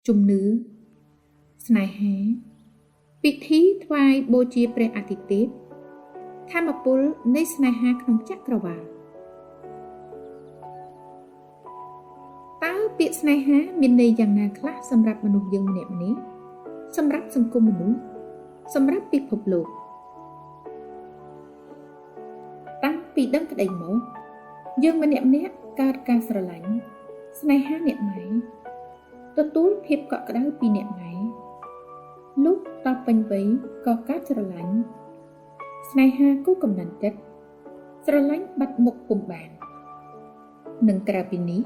ជំនឿស្នេហាពិធីថ្វាយបូជាព្រះអាទិទេពធម្មពលនៃស្នេហាក្នុងចក្រវាឡតើពាក្យស្នេហាមានន័យយ៉ាងណាខ្លះសម្រាប់មនុស្សយើងម្នាក់ៗសម្រាប់សង្គមមនុស្សសម្រាប់ពិភពលោកតាំងពីដឹងក្តីមកយើងម្នាក់ៗកើតការស្រឡាញ់ស្នេហាអ្នកម៉ែទទួលភាពកក់ក្ដៅពីអ្នកម៉ែលុះដល់ពេញវ័យក៏កើតស្រឡាញ់ស្នេហាគូកំណត់ចិត្តស្រឡាញ់បាត់មុខពុំបាននឹងក្រៅពីនេះ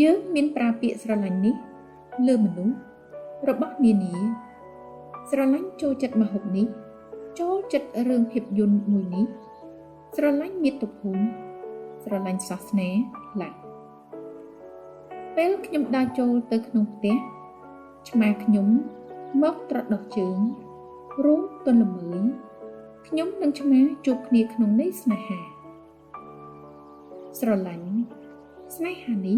យើងមានប្រើពាក្យស្រឡាញ់នេះលើមនុស្សរបស់នានាស្រឡាញ់ចូលចិត្តម្ហូបនេះចូលចិត្តរឿងភាពយន្តមួយនេះស្រឡាញ់មាតុភូមិស្រឡាញ់សាសនាឡាពេលខ្ញុំដើរចូលទៅក្នុងផ្ទះឆ្មាខ្ញុំមកត្រដុសជើងរួមទន់ល្មើយខ្ញុំនិងឆ្មាជួបគ្នាក្នុងន័យស្នេហាស្រឡាញ់ស្នេហានេះ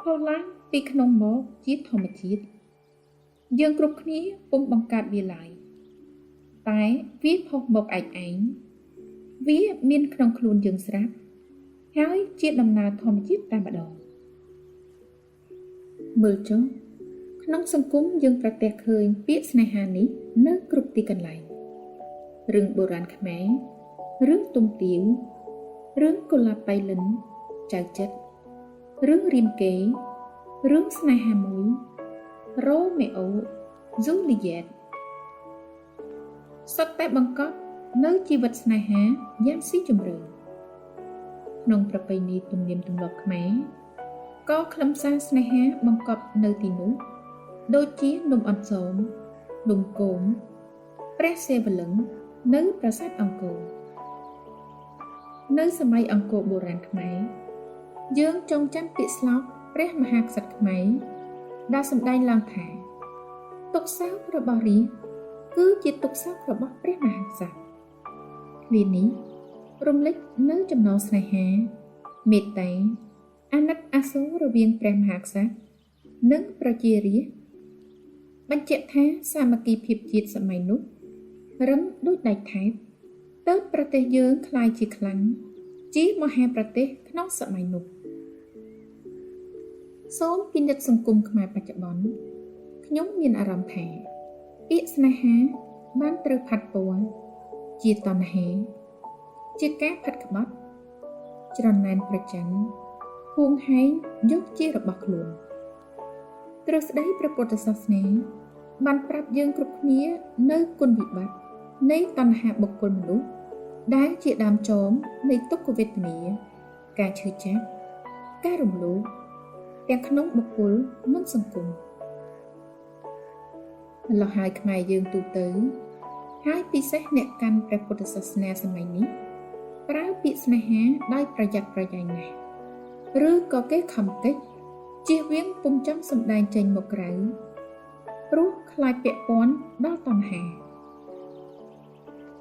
ហូរឡើងពីក្នុងមកជាធម្មជាតិយើងគ្រប់គ្នាពុំបង្កើតវាឡើយតែវាផុសមកឯងវាមានក្នុងខ្លួនយើងស្រាប់ហើយជាដំណើរធម្មជាតិតែម្ដងមើលចុះក្នុងសង្គមយើងប្រទះឃើញពាក្យស្នេហានេះនៅគ្រប់ទីកន្លែងរឿងបុរាណខ្មែររឿងទុំទាវរឿងកុលាបបៃលិនចៅចិត្តរឿងរៀមកេរ្តិ៍រឿងស្នេហាមួយរ៉ូមេអូហ្ស៊ូលីយ៉ែតសុទ្ធតែបង្កប់នៅជីវិតស្នេហាយ៉ាងស៊ីជម្រៅក្នុងប្រពៃណីទំនៀមទម្លាប់ខ្មែរក៏ខ្លឹមសារស្នេហាបង្កប់នៅទីនោះដូចជានំអន្សមនំគមព្រះសិវលិង្គនៅប្រាសាទអង្គរនៅសម័យអង្គរបុរាណខ្មែរយើងចងចាំពាក្យស្លោកព្រះមហាក្សត្រខ្មែរដែលសម្ដែងឡើងថាទុក្ខសោករបស់រាស្ត្រគឺជាទុក្ខសោករបស់ព្រះមហាក្សត្រឃ្លានេះរំលេចនៅចំណងស្នេហាមេត្តាអាណិតអាសូររវាងព្រះមហាក្សត្រនិងប្រជារាស្ត្របញ្ជាក់ថាសាមគ្គីភាពជាតិសម័យនោះរឹងដូចដែកថែបទើបប្រទេសយើងក្លាយជាខ្លាំងជាមហាប្រទេសក្នុងសម័យនោះសូមពិនិត្យសង្គមខ្មែរបច្ចុប្បន្នខ្ញុំមានអារម្មណ៍ថាពាក្យស្នេហាបានត្រូវផាត់ពណ៌ជាតណ្ហាជាការផាត់ក្បត់ច្រណែនប្រច័ណ្ឌហួងហែងយកជារបស់ខ្លួនទ្រឹស្ដីព្រះពុទ្ធសាសនាបានប្រាប់យើងគ្រប់គ្នានៅគុណវិបត្តិនៃតណ្ហាបុគ្គលមនុស្សដែលជាដើមចមនៃទុក្ខវេទនាការឈឺចាប់ការរំលោភទាំងក្នុងបុគ្គលនិងសង្គមម្ល៉េះហើយខ្មែរយើងទូទៅហើយពិសេសអ្នកកាន់ព្រះពុទ្ធសាសនាសម័យនេះប្រើពាក្យស្នេហាដោយប្រយ័ត្នប្រយែងណាស់ឬក៏គេខំកិច្ចជៀសវាងពុំចង់សម្ដែងចេញមកក្រៅព្រោះខ្លាចពាក់ព័ន្ធដល់តណ្ហា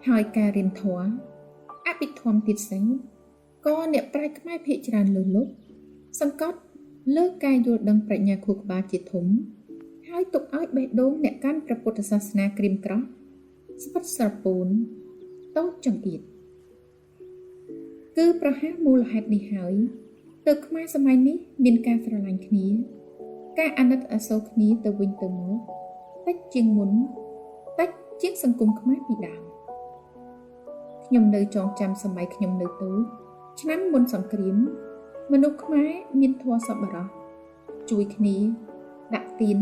ហើយការរៀនធម៌អភិធម្មទៀតសិនក៏អ្នកប្រាជ្ញខ្មែរភាគច្រើនលើលុបសង្កត់លើការយល់ដឹងប្រាជ្ញាខួរក្បាលជាធំហើយទុកឲ្យបេះដូងអ្នកកាន់ព្រះពុទ្ធសាសនាក្រៀមក្រោះស្វិតស្រពោនតូចចង្អៀតគឺប្រហែលមូលហេតុនេះហើយទើបខ្មែរសម័យនេះមានការស្រឡាញ់គ្នាការអាណិតអាសូរគ្នាទៅវិញទៅមកតិចជាងមុនតិចជាងសង្គមខ្មែរពីដើមខ្ញុំនៅចងចាំសម័យខ្ញុំនៅតូចឆ្នាំមុនសង្គ្រាមមនុស្សខ្មែរមានធម៌សប្បុរសជួយគ្នាដាក់ទៀន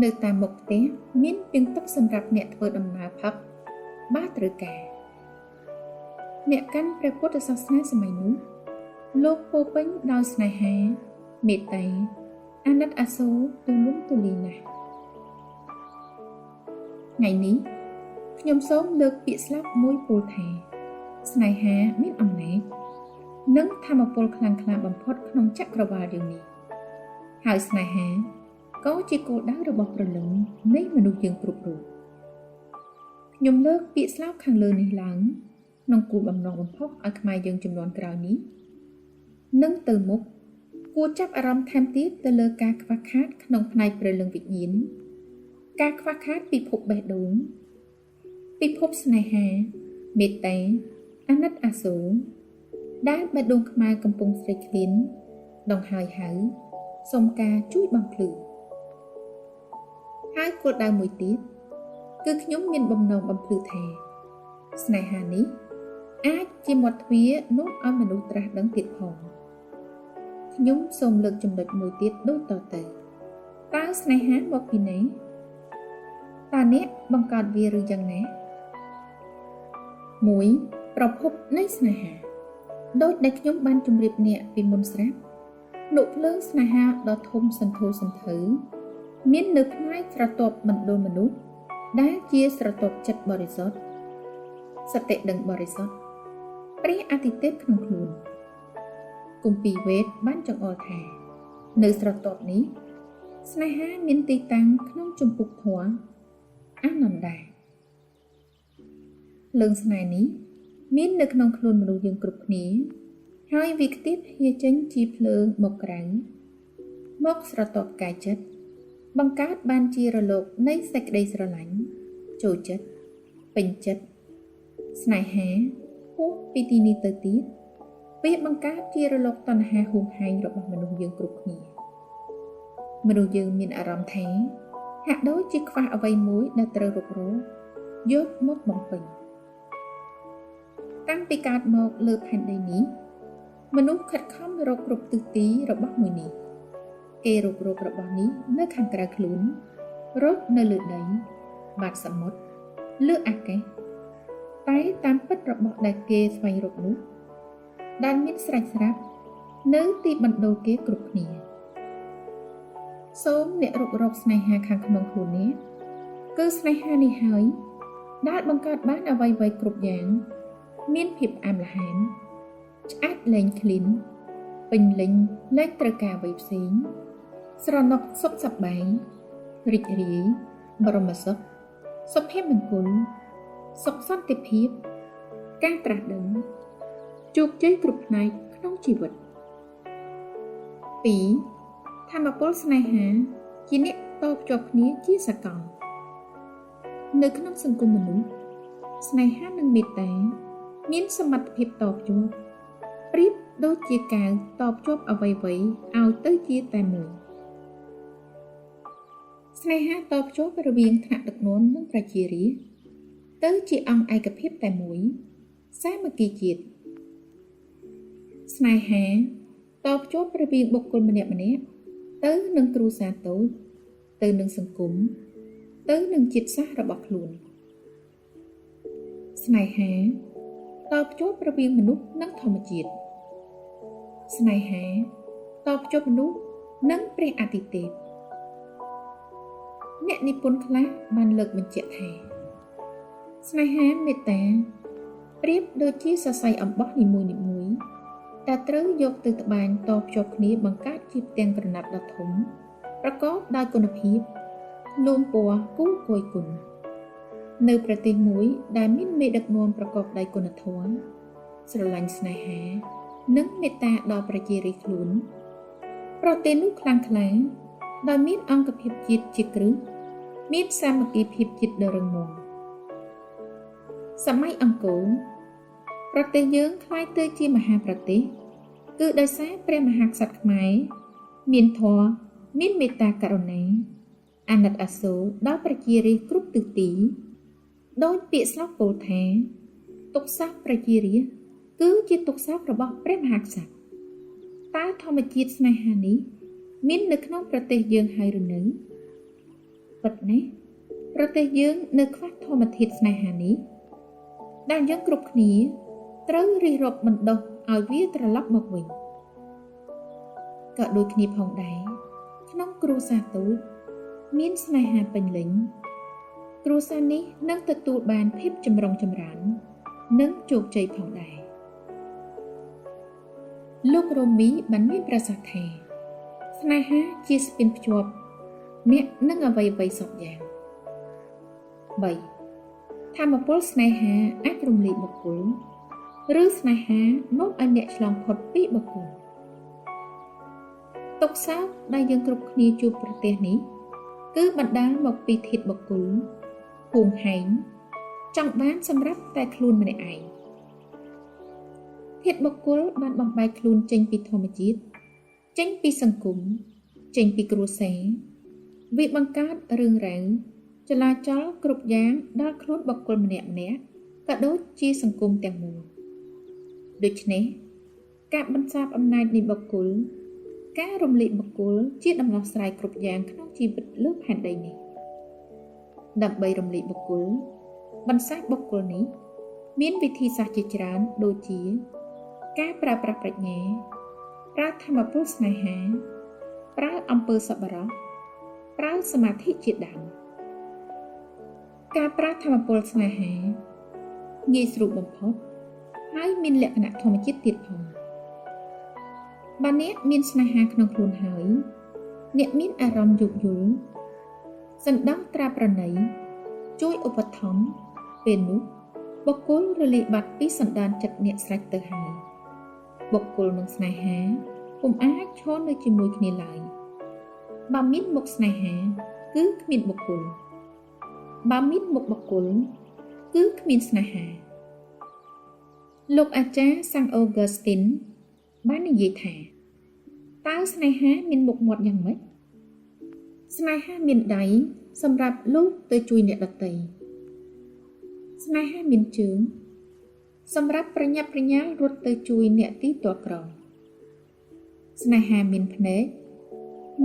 នៅតាមមុខផ្ទះមានពាងទឹកសម្រាប់អ្នកធ្វើដំណើរផឹកបើត្រូវការអ្នកកាន់ព្រះពុទ្ធសាសនាសម័យនោះលោកពោពេញដោយស្នេហាមេត្តាអាណិតអាសូរទូលំទូលាយណាស់ថ្ងៃនេះខ្ញុំសូមលើកពាក្យស្លោកមួយពោលថាស្នេហាមានអំណាចនិងធម៌ពលខ្លាំងក្លាបំផុតក្នុងចក្រវាឡយើងនេះហើយស្នេហាក៏ជាគោលដៅរបស់ព្រលឹងនៃមនុស្សយើងគ្រប់រូបខ្ញុំលើកពាក្យស្លោកខាងលើនេះឡើងក្នុងគោលបំណងបំផុសឲ្យខ្មែរយើងជំនាន់ក្រោយនេះនឹងទៅមុខ គួរចាប់អារម្មណ៍ថែមទៀតទៅលើការខ្វះខាតក្នុងផ្នែកព្រលឹងវិញ្ញាណការខ្វះខាតពិភពបេះដូងពិភពស្នេហាមេត្តាអាណិតអាសូរដែលបេះដូងខ្មែរកំពុងស្រេកឃ្លានដងហើយហៅសូមការជួយបំភ្លឺហើយគោលដៅមួយទៀតគឺខ្ញុំមានបំណងបំភ្លឺថាស្នេហានេះអាចជាមាត់ទ្វារនាំឲ្យមនុស្សត្រាស់ដឹងទៀតផងខ្ញុំសូមលើកចំណុចមួយទៀតដូចតទៅតើស្នេហាមកពីណាតើអ្នកបង្កើតវាឬយ៉ាងណា1ប្រភពនៃស្នេហាដូចដែលខ្ញុំបានជម្រាបអ្នកពីមុនស្រាប់នុភ្លើងស្នេហាដ៏ធំសន្ធោសន្ធៅមាននៅផ្នែកស្រទាប់មណ្ឌលមនុស្សដែលជាស្រទាប់ចិត្តបរិសុទ្ធសតិដឹងបរិសុទ្ធព្រះអាទិទេពក្នុងខ្លួនគម្ពីរវេទបានចង្អុលថានៅស្រទាប់នេះស្នេហាមានទីតាំងក្នុងជំពូកធម៌អានន្តាភ្លើងស្នេហ៍នេះមាននៅក្នុងខ្លួនមនុស្សយើងគ្រប់គ្នាហើយវាខ្ទាតហៀចេញជាភ្លើងមកក្រៅមកស្រទាប់កាយចិត្តបង្កើតបានជារលកនៃសេចក្តីស្រឡាញ់ចូលចិត្តពេញចិត្តស្នេហាហួសពីទីនេះទៅទៀតវាបង្កើតជារលកតណ្ហាហួងហែងរបស់មនុស្សយើងគ្រប់គ្នាមនុស្សយើងមានអារម្មណ៍ថាហាក់ដូចជាខ្វះអ្វីមួយដែលត្រូវរុករកយកមកបំពេញតាំងពីកើតមកលើផែនដីនេះមនុស្សខិតខំរកគ្រប់ទិសទីរបស់មួយនេះគេរករករបស់នេះនៅខាងក្រៅខ្លួនរកនៅលើដីបាតសមុទ្រលើអាកាសតែតាមពិតរបស់ដែលគេស្វែងរកនោះដែលមានស្រេចស្រាប់នៅទីបណ្ដូលគេគ្រប់គ្នាសូមអ្នករករកស្នេហាខាងក្នុងខ្លួននេះគឺស្នេហានេះហើយដែលបង្កើតបានអ្វីៗគ្រប់យ៉ាងមានភាពអាំល្ហែមឆ្អាតលែងឃ្លីនពេញលេញលែងត្រូវការអ្វីផ្សេងស្រណុកសុខសប្បាយរីករាយបរមសុខសុភមង្គលសុខសន្តិភាពការត្រាស់ដឹងជោគជ័យគ្រប់ផ្នែកក្នុងជីវិត 2. ធម៌ពលស្នេហាជាអ្នកតភ្ជាប់គ្នាជាសកលនៅក្នុងសង្គមមនុស្សស្នេហានិងមេត្តាមានសមត្ថភាពតភ្ជាប់ប្រៀបដូចជាកាវតភ្ជាប់អ្វីៗឲ្យទៅជាតែមួយស្នេហាតភ្ជាប់រវាងថ្នាក់ដឹកនាំនិងប្រជារាស្ត្រទៅជាអង្គឯកភាពតែមួយសាមគ្គីជាតិស្នេហាតភ្ជាប់រវាងបុគ្គលម្នាក់ៗទៅនឹងគ្រួសារតូចទៅនឹងសង្គមទៅនឹងជាតិសាសន៍របស់ខ្លួនស្នេហាតភ្ជាប់រវាងមនុស្សនិងធម្មជាតិស្នេហាតភ្ជាប់មនុស្សនិងព្រះអាទិទេពអ្នកនិពន្ធខ្លះបានលើកបញ្ជាក់ថាស្នេហាមេត្តាប្រៀបដូចជាសរសៃអំបោះនីមួយៗដែលត្រូវយកទៅត្បាញតភ្ជាប់គ្នាបង្កើតជាផ្ទាំងក្រណាត់ដ៏ធំប្រកបដោយគុណភាពលូមពណ៌គូគយគុណនៅប្រទេសមួយដែលមានមេដឹកនាំប្រកបដោយគុណធម៌ស្រឡាញ់ស្នេហានិងមេត្តាដល់ប្រជារាស្ត្រខ្លួនប្រទេសនោះខ្លាំងក្លាដោយមានអង្គភាពជាតិជាគ្រឹះមានសាមគ្គីភាពជាតិដ៏រឹងមាំសម័យអង្គរប្រទេសយើងក្លាយទៅជាមហាប្រទេសគឺដោយសារព្រះមហាក្សត្រខ្មែរមានធម៌មានមេត្តាករុណាអាណិតអាសូរដល់ប្រជារាស្ត្រគ្រប់ទិសទីដោយពាក្យស្លោកពោលថាទុក្ខសោកប្រជារាស្ត្រគឺជាទុក្ខសោករបស់ព្រះមហាក្សត្រតើធម្មជាតិស្នេហានេះមាននៅក្នុងប្រទេសយើងហើយឬនៅពិតណាស់ប្រទេសយើងនៅខ្វះធម្មធាតុស្នេហានេះដែលយើងគ្រប់គ្នាត្រូវរិះរប់បណ្ដុះឲ្យវាត្រឡប់មកវិញក៏ដូចគ្នាផងដែរក្នុងគ្រួសារតូចមានស្នេហាពេញលេញគ្រួសារនេះនឹងទទួលបានភាពចម្រុងចម្រើននិងជោគជ័យផងដែរលោករ៉ូមីបានមានប្រសាសន៍ថាស្នេហាជាស្ពានភ្ជាប់អ្នកនឹងអ្វីៗសពយ៉ាង 3. ធម៌ពលស្នេហាអាចរំលាយបុគ្គលឬស្នេហានាំឲ្យអ្នកឆ្លងផុតពីបុគ្គល ទុកសោកដែលយើងគ្រប់គ្នាជួបប្រទះនេះគឺបណ្ដាលមកពីធាតុបុគ្គលហួងហែងចង់បានសម្រាប់តែខ្លួនម្នាក់ឯងធាតុបុគ្គលបានបំបែកខ្លួនចេញពីធម្មជាតិចេញពីសង្គមចេញពីគ្រួសារវាបង្កើតរឿងរ៉ាវចលាចលគ្រប់យ៉ាងដល់ខ្លួនបុគ្គលម្នាក់ក៏ដូចជាសង្គមទាំងមូលដូច្នេះការបន្សាបអំណាចនៃបុគ្គលការរំលាយបុគ្គលជាដំណោះស្រាយគ្រប់យ៉ាងក្នុងជីវិតលើផែនដីនេះដើម្បីរំលាយបុគ្គលបន្សាបបុគ្គលនេះមានវិធីសាស្ត្រជាច្រើនដូចជាការប្រើប្រាស់ប្រាជ្ញាប្រើធម៌ពលស្នេហាប្រើអំពើសប្បុរសប្រើសមាធិជាដើមការប្រើធម៌ពលស្នេហាងាយស្រួលបំផុតហើយមានលក្ខណៈធម្មជាតិទៀតផងបើអ្នកមានស្នេហាក្នុងខ្លួនហើយអ្នកមានអារម្មណ៍យោគយល់សណ្ដោះត្រាប្រណីជួយឧបត្ថម្ភពេលនោះបុគ្គលរលាយបាត់ពីសន្តានចិត្តអ្នកស្រេចទៅហើយបុគ្គលនិងស្នេហាពុំអាចឈរនៅជាមួយគ្នាឡើយបើមានមុខស្នេហាគឺគ្មានបុគ្គលបើមានមុខបុគ្គលគឺគ្មានស្នេហាលោកអាចារ្យសាំងអូហ្គើស្ទីនបាននិយាយថាតើស្នេហាមានមុខមាត់យ៉ាងម៉េចស្នេហាមានដៃសម្រាប់លូកទៅជួយអ្នកដទៃស្នេហាមានជើងសម្រាប់ប្រញាប់ប្រញាល់រត់ទៅជួយអ្នកទីទាល់ក្រស្នេហាមានភ្នែក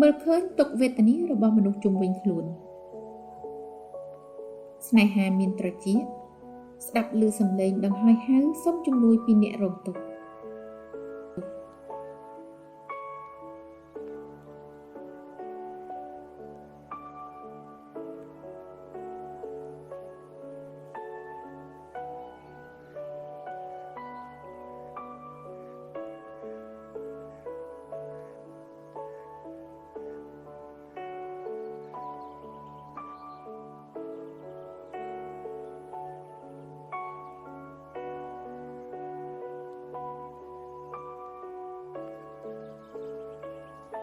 មើលឃើញទុក្ខវេទនារបស់មនុស្សជុំវិញខ្លួនស្នេហាមានត្រចៀកស្ដាប់ឮសំឡេងដង្ហែហៅសុំជំនួយពីអ្នករងទុក្ខ